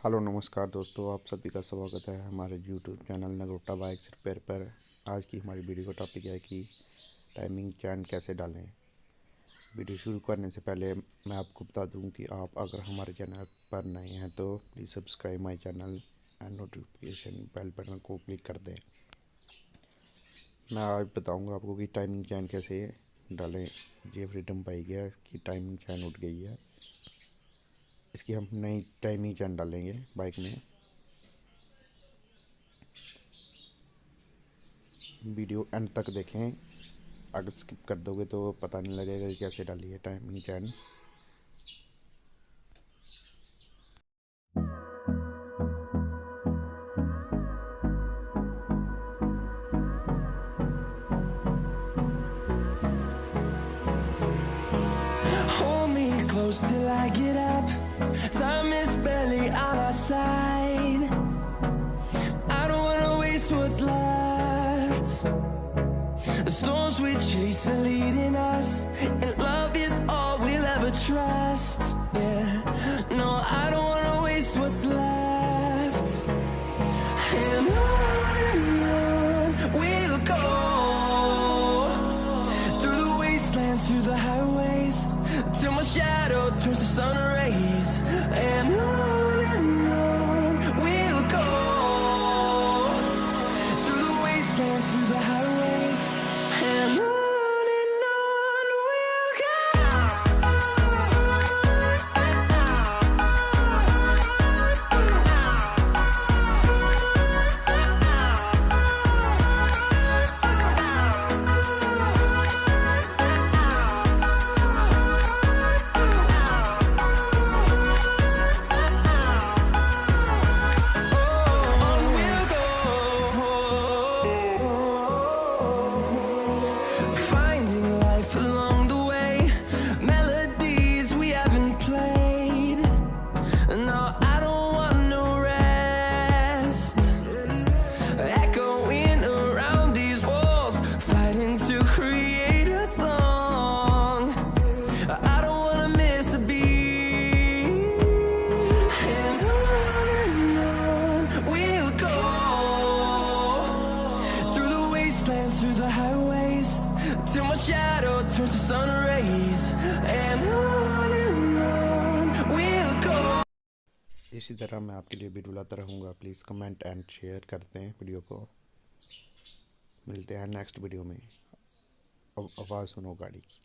Hello नमस्कार दोस्तों, आप सभी का स्वागत है हमारे YouTube channel Nagrota bikes repair पर। आज की हमारी वीडियो का टॉपिक है कि टाइमिंग चैन कैसे डालें। वीडियो शुरू करने से पहले मैं आपको बता दूं कि आप अगर हमारे चैनल पर नए हैं तो please subscribe my channel and notification bell button को क्लिक कर दें। मैं आज बताऊंगा आपको कि टाइमिंग चैन कैसे डालें। ये फ्रीडम बाइक है, इसकी टाइमिंग चैन उठ गई है। इसकी हम नई टाइमिंग चैन डालेंगे बाइक में। वीडियो एंड तक देखें, अगर स्किप कर दोगे तो पता नहीं लगेगा कि कैसे डाली है timing chain. Hold me close till I get up. Time is barely on our side. I don't wanna waste what's left. The storms we chase are leading us, and love is all we'll ever trust. Yeah, no, I don't wanna waste what's left. And on we'll go, through the wastelands, through the highways, till my shadow turns to sun rays. And on we'll go, through the wastelands, through the highways, and on we'll go. Finding life along the way, melodies we haven't played. No, I don't want no rest. Echoing around these walls, fighting to create a song. I don't wanna miss a beat. And on we'll go, through the wastelands, through the highways, till my shadow turns to sun rays. And on we'll go. इसी तरह मैं आपके लिए video लाता रहूँगा। Please comment and share करते हैं video को। मिलते हैं नेक्स्ट वीडियो में। अब आवाज़ सुनो गाड़ी की।